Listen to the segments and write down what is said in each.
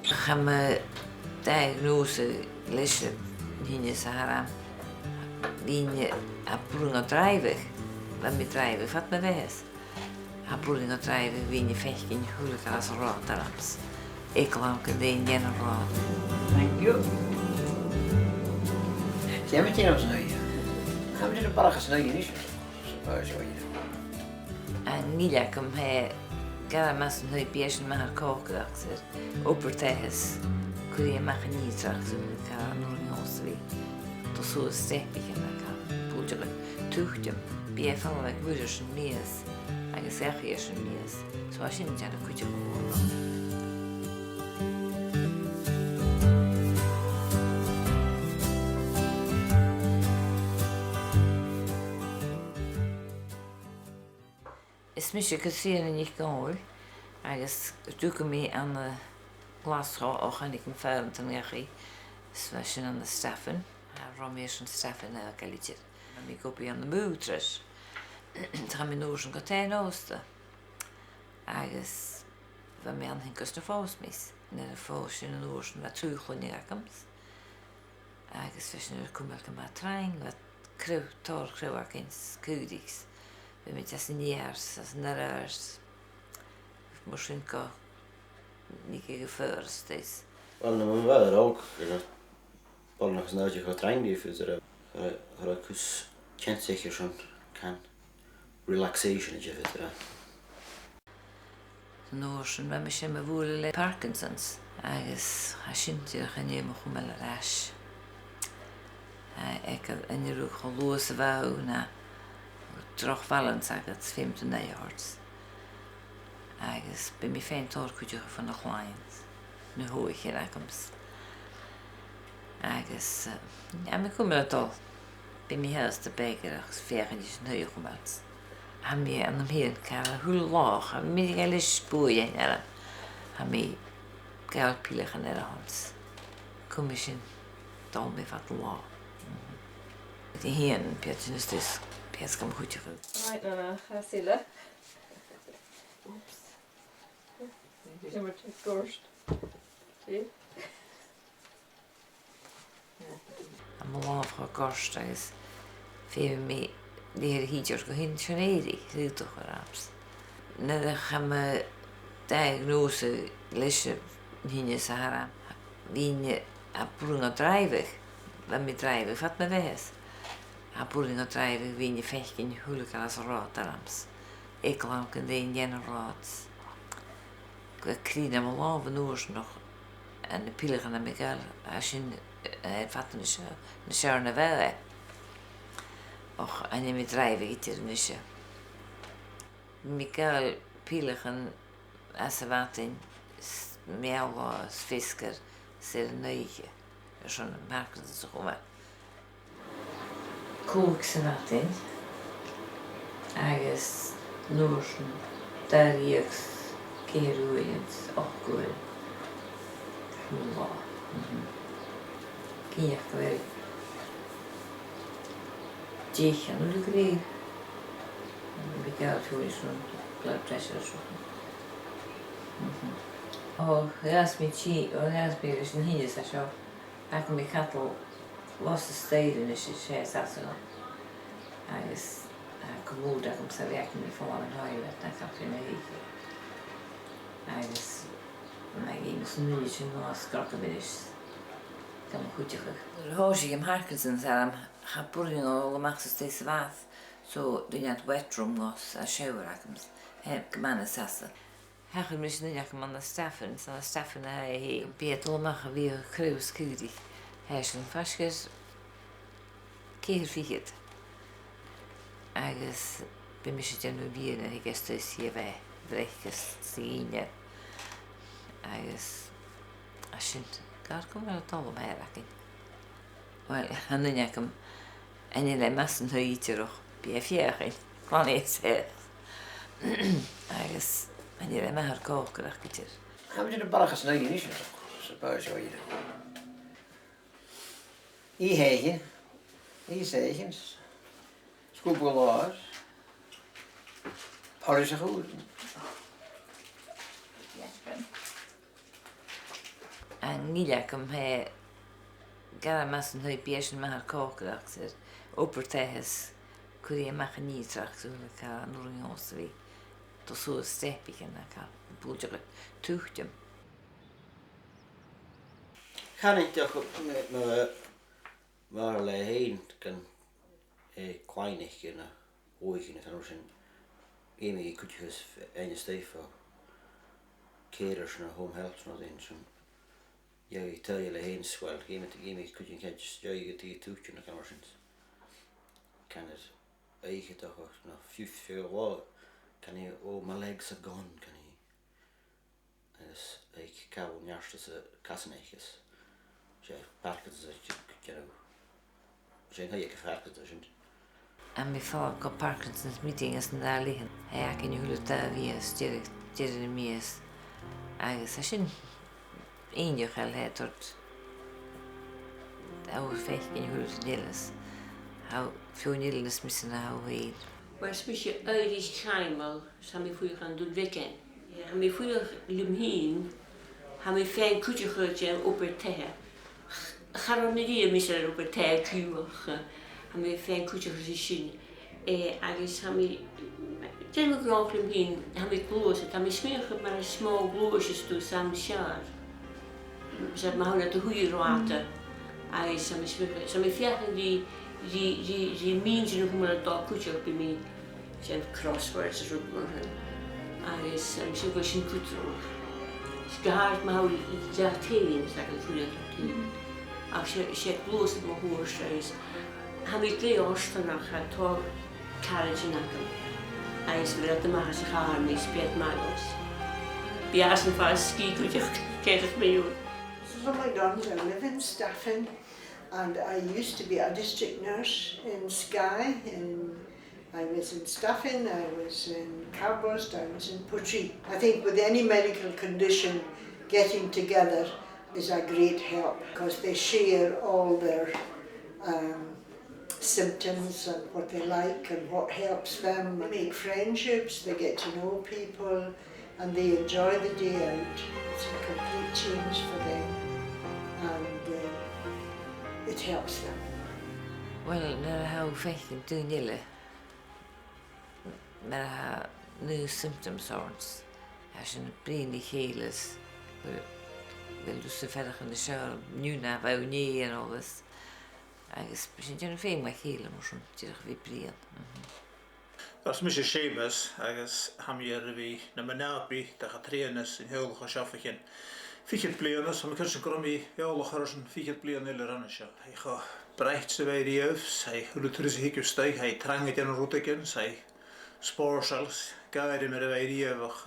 Gaan we diagnose lezen in Sahara. Wie apurung drijven, wat met drijven, wat me wees. Apurung drijven, wie vechten, huwelijk als rood daarams. Ik lang de ene rood. Thank you. Jij bent hier op z'n nieuwe. Gaan we de Parkinson nieuwe niet zo? En niet dat ik hem ga maar zo'n heel beetje met haar koken achter. Oppertijds kun je maar niet straks doen. Ik ga er nog niet ontzettend. Dat zo sterk ik en kan poetelen. Tuchtje. Bij vallen wij moeders en mees. En gezegd is een mees. Zoals je niet aan de kutje geworden. Is misschien gezien en niet kan. Agus dúcha mí an glasrá ó chanig an fearm an gachaí is sin an Staffin, roméis an Staffin a galítir. Mí gopaí an na mútras. Tá mí nóir an gotéin ósta. Agus bheit mé an hinkas na fós mis. Na fós sin an nóir sin bheit trúchluinnig agams. Agus sin ar cumil go má trein, bheit tóir crú ac ins cúdigs. Bheit mé tas níars, as narars. Misschien kan NicNeacail first is. Wel, dan wel er ook. Wel nog snel je gaat trainen die voor er kus kent zeker zo'n kan relaxation je vet er. Noorsen met misschien met Beatha le Parkinsons. Agus hasintje gaan je nog met een rash. Ik heb een jaar gelozen wou na terugvallen zeg het 15 jaar. Agus bij mij fijn toorkutje van de cliënt. Nu hoor ik hier aankomst. Agus, ja, ik kom er al. Bij mij huis te beker, als vergetjes een heel gemaakt. Ham je aan hem hier kan hoe laag, ham je hele spoorje naar. Ham je geldpielen gaan naar de hand. Kom je zien, dan met wat laag. Die hier een beetje is dus, best kan goed goed. Right, no, ga zitten. Oeps. Je moet het korst. Zie? Allemaal afgekorst is. Veel meer de heer hier gehin Chinese, zie toch raps. Dan gaan we diagnose lezen in Sahara. Wie apurung drijven, wat met drijven, wat me wees. Apurung drijven, wie vechten, huwelijk als rood daarams. Ik lang de ene rood. Ik kreeg hem al van oors nog en de pillen gaan naar NicNeacail als je het vatten is een seanmhair. Och en je met drijven iets er niet. NicNeacail pillen gaan als ze vatten meer als fisker zeer neige. Zo'n Parkinson zo maar. Kook ze vatten. Agus noorsen daar jeks. Keeruiens, opkoel. Wow. Kijk wel. Tjech aan de kreeg. Ik heb het voor zo'n blood pressure zo. Oh, ras met chi, ras met is een hier is dat zo. Ik met kattel was de steden is het zes dat zo. Hij is gewoon dat om zijn werk niet voor een huilen, dat kan je niet. Agus iemand nu is nog schrokken ben is. Kan me goed terug. Hoor je hem Parkinson zijn, gaat pulling al maakt steeds wat. Zo doe je het wetroom was, als shower akkems. Heb mannen sassen. Hij gaat misschien niet aan de Staffin, dan Staffin hij Beatha le maken weer kruis kudig. Hij is een vastjes. Keer viert. Agus ben misschien nu weer en ik is dus hier bij. Brechtjes zien. Agus, als je gaat komen het allemaal raken. Wel, en dan heb ik hem en je lijkt meest een huidje terug bij vieren. Kan niet zeggen. Agus, en je lijkt me haar koken raken. Gaan we de Parkinson nieuwe niet zo? Hier heen, hier zegens, schoepelaars. Alles goed. níleach am he gara mas an hui biesin mahar cócadach sy'r obertehes cwri amach yn nítrach sy'n cael nŵr os fi do sŵr stepi gan cael bwldig tŵchtym. Can I diolch mae'r le hein gan cwainig gyda oig yn y tan o'r sy'n imi I cwtchus ein ysteiff o ceir sy'n home health sy'n oedd ein sy'n I tell le hein swel imi cwtchyn cael joi gyda tŵchtyn ac o'r sy'n can it eich ydych o'ch na ffyw o can I my legs are gone can I eich cael niarstas y casan eichus Parkinson Jane haya Parkinson. En mi fá go Parkinsons meeting is na lihan. Hij in hulu ta vies dirre mies. Agus sin einjoch al het tot au fech in hulu deles. How few nilles missen how we. Was mis je Irish Primal, sami fuig aan doen weekend. Ja, mi fuig lumhin. Ha mi fein kutje gutje op het tehe. Charon ni mis er op het tehe kuach. Ha mi fein kutje gutje sin. Agus ha mi den we graag lumhin. Ha mi gloos. Ha mi smerig maar een small gloosjes toe sam sjaar. Zet maar hoe dat de goede roate. Agus ha mi smerig. Sa mi fiachen die mensen nog maar dat kutje op mij. Zijn crosswords roep maar. Agus misschien wel zijn kutro. Gehaald maar hoe dat tegen zeg ik voor je. Als je bloos het maar hoor is. Hij weet twee oorsten nog het toch carriage nakken. Hij is weer de maar zich haar mee speelt maar los. Bias en vast ski kutje kijk het mee hoor. So my dons, I live in Staffin, and I used to be a district nurse in Skye. I was in Staffin, I was in Carbost, I was in Portree. I think with any medical condition, getting together is a great help because they share all their symptoms and what they like and what helps them. They make friendships, they get to know people and they enjoy the day out. It's a complete change for them and it helps them. Well, när how fäcken du nille. Men ha new symptom sorts. Har sin brin I heles. Vill du se verder in de show nu na wou nie en alles. Agus begin jy 'n fyn my hele mos om terug weer brin. As mis Seamus, agus ham hier vi na manapi da gatrenes in heel geschaffen. Fiket bleanes, am kursen kromi, ja alle harsen fiket blean eller annasja. Hy ga breitse by die öfs, hy hulutris hik steig, hy tranget in roteken, sy sporsels, gaide met by die och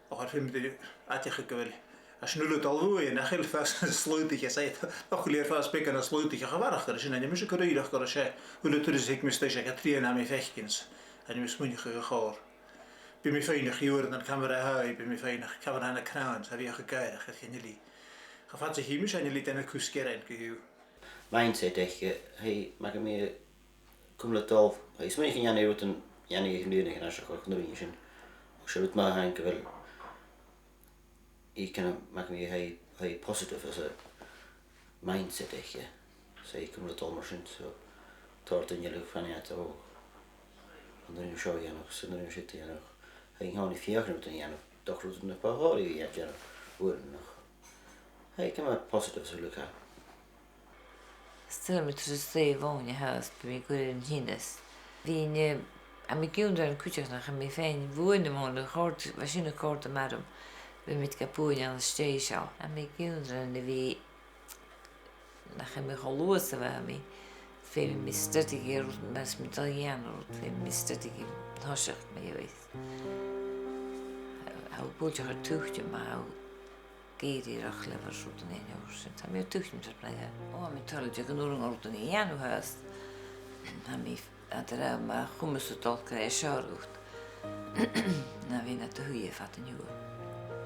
har film die atje gewel. As nulle alwoe en heel vast sluitige seit. Och leer vast pikken as sluitige gewarger, is en jy moet korrelig kan sê. Hulutris hik mis steig gatrie na my vechkins. En jy moet gehoor. Bij mij fijnig jaren dan camera hij, bij mij fijnig camera aan de kraan, heb je gekeken, het geen jullie. Gevat zich hier, zijn jullie dan een kuskeren gehuw. Mijn zei tegen, hey, maak me kom het al. Hij is mij geen Janne uit een Janne geleden gaan als je gewoon doen is. Als je het maar hangen wil. Ik kan maak me hij positief als een mindset tegen. Zij kom het al maar zien zo. Tort in jullie van ja te hoog. En dan show je nog, zo dan zit je nog. Hij gaat niet vier minuten aan, toch roept een paar horen je ja, worden nog. Hij kan maar positief zo lukken. Stel me tussen twee wonen huis bij mij goed in Hindes. Wie aan mijn kinderen een kutje nog aan mijn fijn wonen maar de kort was in de korte madam. We met kapoen aan de station. En mijn kinderen die nog aan mijn gelozen waren mij. Veel misstuttige met Italianen, veel misstuttige hossig mee geweest. How boeltje haar tuchtje, maar how geeft die rachlever zo dan een jaar zit. Hij heeft tuchtje met blijven. Oh, met talletje genoeg al dan een jaar nu huis. Hij heeft er maar goed met het al krijgen schaardocht. Nou, wie net de goeie vatten nu.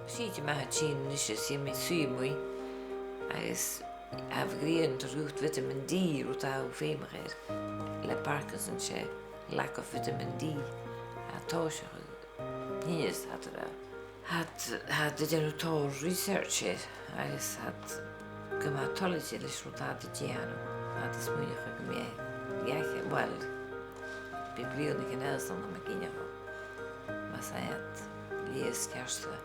Ziet je maar het zien, dus je ziet met zuur mooi. Hij is afgereden terug vitamin D, wat hij veel meer. Le Parkinsons, lack of vitamin D. Hij toosje. Hier is dat er. had dyn nhw tor research agus had gymatology leis rwyd ad y gianw had ysmwynioch ag ymie iaith wel biblion ag yn elson am y gynio fo mas ayat lies kersle